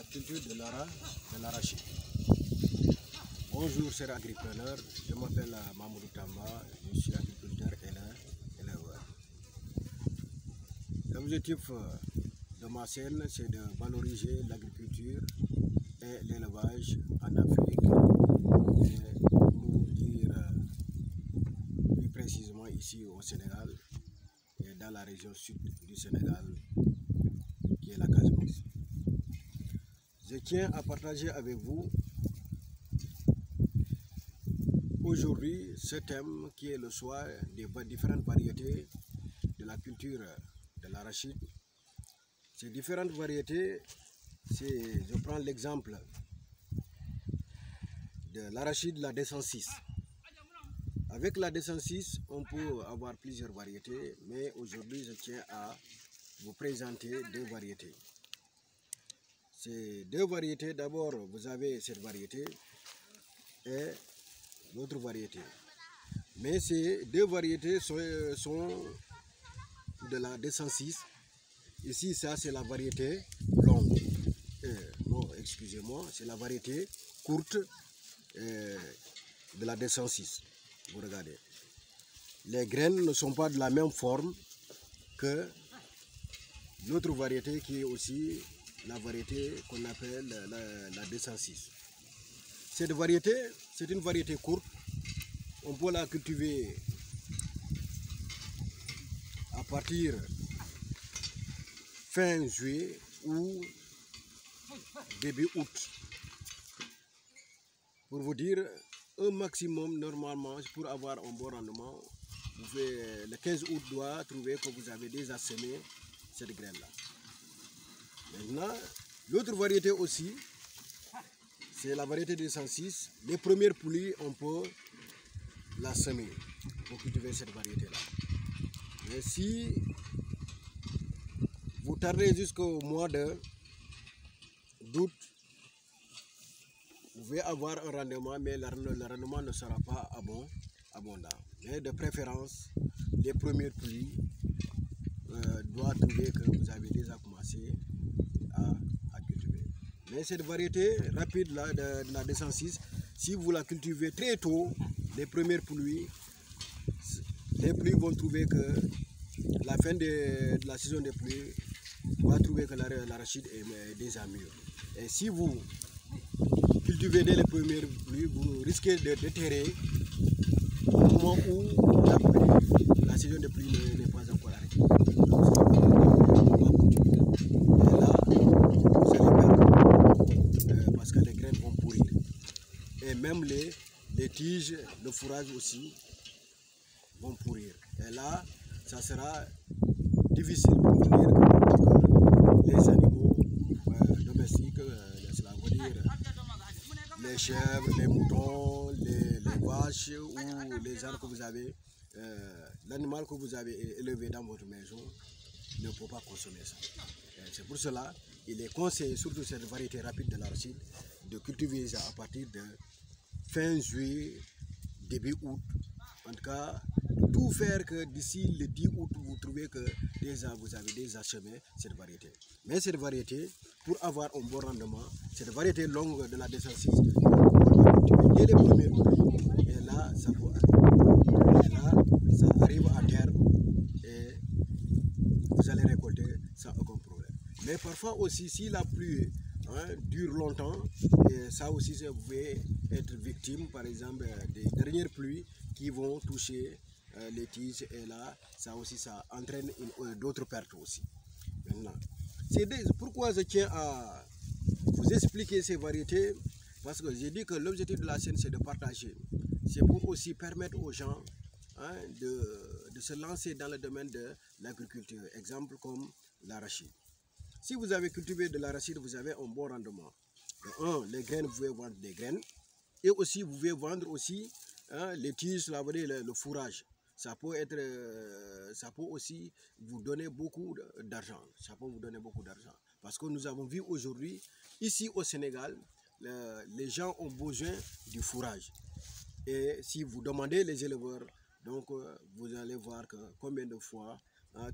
culture de l'arachide. Bonjour chers agriculteurs, je m'appelle Mamoudou Tamba, je suis agriculteur et éleveur. L'objectif de ma chaîne, c'est de valoriser l'agriculture et l'élevage en Afrique et pour dire plus précisément ici au Sénégal et dans la région sud du Sénégal qui est la Casamance. Je tiens à partager avec vous aujourd'hui ce thème qui est le choix des différentes variétés de la culture de l'arachide. Ces différentes variétés, je prends l'exemple de l'arachide, la D106. Avec la D106, on peut avoir plusieurs variétés, mais aujourd'hui je tiens à vous présenter deux variétés. Ces deux variétés, d'abord vous avez cette variété et l'autre variété. Mais ces deux variétés sont de la D106. Ici, ça c'est la variété longue. Non, excusez-moi, c'est la variété courte de la D106. Vous regardez. Les graines ne sont pas de la même forme que l'autre variété qui est aussi la variété qu'on appelle la D106. Cette variété, c'est une variété courte. On peut la cultiver à partir fin juillet ou début août. Pour vous dire, un maximum normalement pour avoir un bon rendement, le 15 août doit trouver que vous avez déjà semé cette graine-là. Maintenant, l'autre variété aussi, c'est la variété de 106. Les premières pluies, on peut la semer pour cultiver cette variété-là. Mais si vous tardez jusqu'au mois d'août, vous pouvez avoir un rendement, mais le rendement ne sera pas abondant. Mais de préférence, les premières pluies doivent trouver que vous avez déjà commencé à cultiver. Mais cette variété rapide là, de la D106, si vous la cultivez très tôt, les premières pluies, vont trouver que la fin de la saison des pluies va trouver que l'arachide est déjà mûr. Et si vous cultivez dès les premières pluies, vous risquez de déterrer au moment où la saison des pluies n'est pas encore arrêtée. Et là, vous allez perdre parce que les graines vont pourrir. Et même les tiges, le fourrage aussi vont pourrir. Et là, ça sera difficile pour vous dire que les animaux domestiques, cela veut dire les chèvres, les moutons, les vaches ou les ânes que vous avez, l'animal que vous avez élevé dans votre maison ne peut pas consommer ça. C'est pour cela il est conseillé, surtout cette variété rapide de l'arachide, de cultiver ça à partir de fin juillet, début août. En tout cas, tout faire que d'ici le 10 août, vous trouvez que déjà vous avez déjà semé cette variété. Mais cette variété, pour avoir un bon rendement, cette variété longue de la D106, on va cultiver dès les premières pluies. Et là, ça peut arriver. Et là, ça arrive à terme et vous allez récolter sans aucun problème. Mais parfois aussi, si la pluie dure longtemps, et ça aussi, vous pouvez être victime, par exemple, des dernières pluies qui vont toucher les tiges, et là, ça aussi, ça entraîne d'autres pertes aussi. Maintenant, pourquoi je tiens à vous expliquer ces variétés, parce que j'ai dit que l'objectif de la chaîne, c'est de partager. C'est pour aussi permettre aux gens de se lancer dans le domaine de l'agriculture. Exemple comme l'arachide. Si vous avez cultivé de l'arachide, vous avez un bon rendement. Les graines, vous pouvez vendre des graines. Et aussi, vous pouvez vendre aussi les tiges, le fourrage. Ça peut aussi vous donner beaucoup d'argent. Ça peut vous donner beaucoup d'argent. Parce que nous avons vu aujourd'hui, ici au Sénégal, les gens ont besoin du fourrage. Et si vous demandez les éleveurs, donc vous allez voir que combien de fois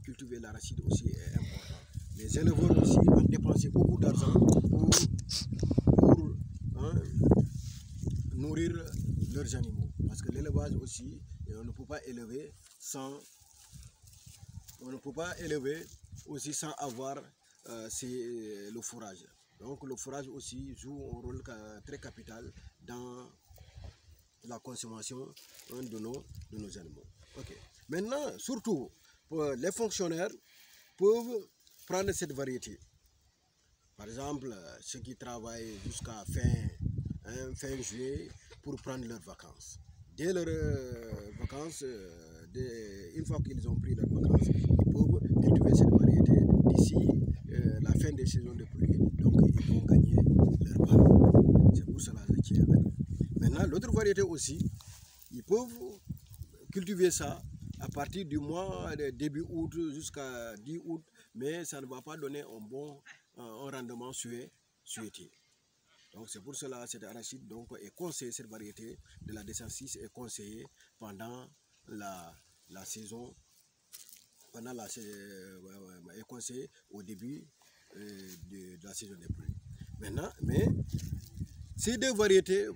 cultiver l'arachide aussi est important. Les éleveurs aussi ont dépensé beaucoup d'argent pour leurs animaux. Parce que l'élevage aussi, on ne peut pas élever sans avoir le fourrage. Donc le fourrage aussi joue un rôle très capital dans la consommation de nos animaux. Okay. Maintenant, surtout, les fonctionnaires peuvent prendre cette variété. Par exemple, ceux qui travaillent jusqu'à fin juillet pour prendre leurs vacances. Dès leurs vacances, une fois qu'ils ont pris leurs vacances, ils peuvent cultiver cette variété d'ici la fin des saisons de pluie. Donc, ils vont gagner leur part. C'est pour cela que je tiens avec eux. Maintenant, l'autre variété aussi, ils peuvent cultiver ça à partir du mois de début août jusqu'à 10 août, mais ça ne va pas donner un rendement souhaité. Donc c'est pour cela que cette arachide est conseillée, cette variété de la 206 est conseillée pendant la saison, est conseillée au début de la saison des pluies. Maintenant, mais ces deux variétés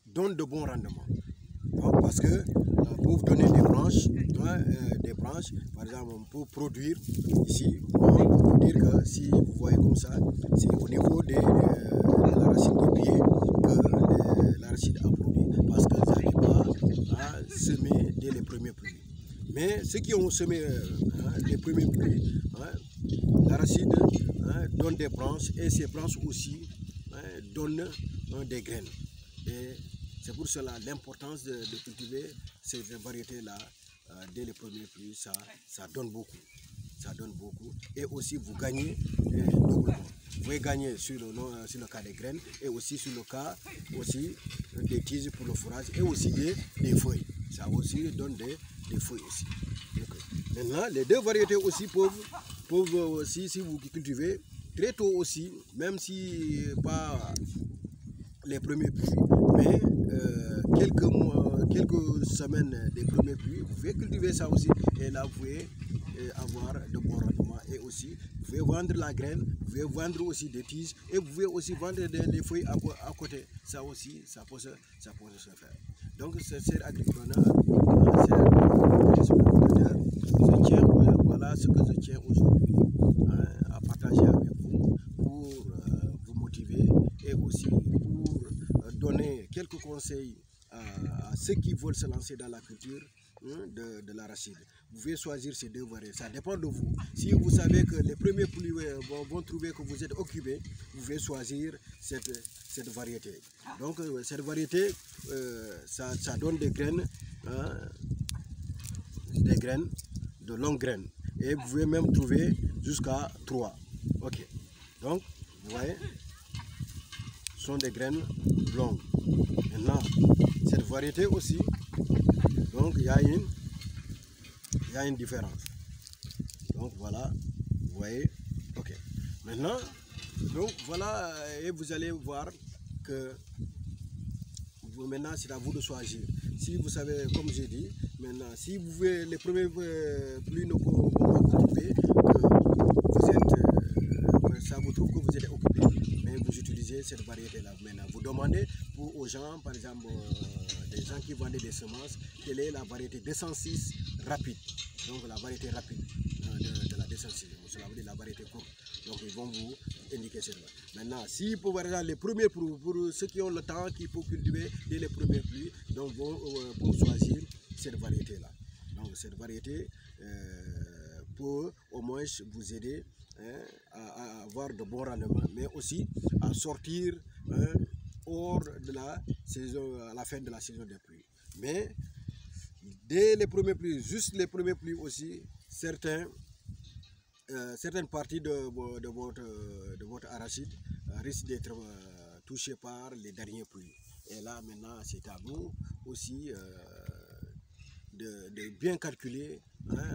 donnent de bons rendements. Donc, parce que pour donner des branches, par exemple, on peut produire ici, pour dire que si vous voyez comme ça, c'est au niveau de l'arachide des pieds que l'arachide a produit, parce que ça n'est pas à semer dès les premières pluies. Mais ceux qui ont semé les premières pluies, l'arachide donne des branches et ces branches aussi donnent des graines. Et c'est pour cela l'importance de cultiver ces variétés-là dès les premières pluies, ça donne beaucoup. Ça donne beaucoup. Et aussi vous gagnez doublement. Vous pouvez gagner sur le cas des graines et aussi sur le cas des tiges pour le fourrage et aussi des feuilles. Ça aussi donne des feuilles aussi. Donc, maintenant, les deux variétés aussi peuvent aussi, si vous cultivez très tôt aussi, même si pas les premiers pluies, mais quelques semaines des premiers pluies, vous pouvez cultiver ça aussi et là vous pouvez avoir de bons rendements et aussi vous pouvez vendre la graine, vous pouvez vendre aussi des tiges et vous pouvez aussi vendre des feuilles à côté. Ça aussi, ça peut se faire. Donc c'est agripreneur, voilà ce que je tiens aujourd'hui à partager avec vous pour vous motiver et aussi pour donner quelques conseils à ceux qui veulent se lancer dans la culture de l'arachide. Vous pouvez choisir ces deux variétés, ça dépend de vous. Si vous savez que les premiers pluies vont trouver que vous êtes occupé, vous pouvez choisir cette variété. Donc cette variété, ça donne des graines, de longues graines. Et vous pouvez même trouver jusqu'à 3. Ok. Donc, vous voyez, ce sont des graines longues. Maintenant, cette variété aussi, donc il y a une différence. Donc voilà, vous voyez, ok. Maintenant, donc voilà, et vous allez voir que maintenant c'est à vous de choisir. Si vous savez, comme j'ai dit, maintenant, si vous voulez, les premiers pluies ne vont pas vous trouver, ça vous trouve que vous êtes occupé, mais vous utilisez cette variété-là. Maintenant, vous demandez aux gens, par exemple, des gens qui vendent des semences, quelle est la variété 206 rapide. Donc la variété rapide de la 206, cela veut dire la variété courte. Donc ils vont vous indiquer cela. Maintenant, si pour exemple, les premiers pour ceux qui ont le temps, qui peuvent cultiver dès les premières pluies, donc pour choisir cette variété-là. Donc cette variété peut au moins vous aider à avoir de bons rendements, mais aussi à sortir hors de la saison, à la fin de la saison des pluies. Mais dès les premières pluies, juste les premières pluies aussi, certaines parties de votre arachide risquent d'être touchées par les dernières pluies. Et là maintenant, c'est à nous aussi de bien calculer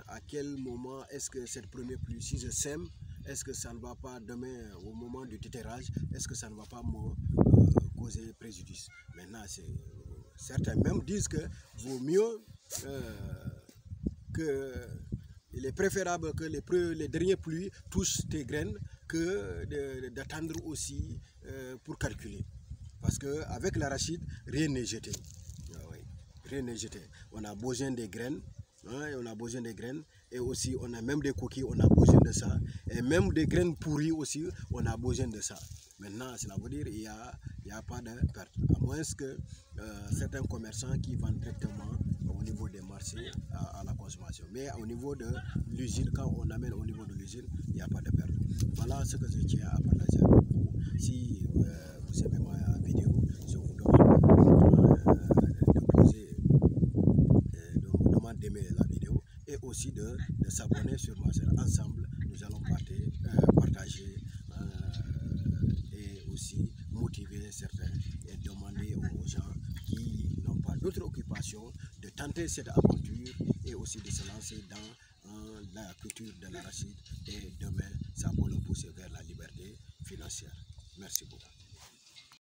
à quel moment est-ce que cette première pluie, si je sème, est-ce que ça ne va pas demain au moment du tétérage, est-ce que ça ne va pas me causer préjudice. Maintenant, certains même disent que vaut mieux il est préférable que les dernières pluies touchent tes graines que d'attendre aussi pour calculer. Parce qu'avec l'arachide, rien n'est jeté. rien n'est jeté. On a besoin des graines, hein, on a besoin des graines, et aussi on a même des coquilles, on a besoin de ça, et même des graines pourries aussi, on a besoin de ça. Maintenant, cela veut dire qu'il n'y a pas de perte, à moins que certains commerçants qui vendent directement au niveau des marchés à la consommation. Mais au niveau de l'usine, quand on amène au niveau de l'usine, il n'y a pas de perte. Voilà ce que je tiens à partager avec vous. Si vous aimez ma vidéo, je vous demande d'aimer la vidéo et aussi de s'abonner sur ma chaîne. Ensemble, nous allons partager et aussi motiver certains et demander aux gens qui n'ont pas d'autre occupation de tenter cette aventure et aussi de se lancer dans la culture de l'arachide, et demain ça peut le pousser vers la liberté financière. Merci beaucoup.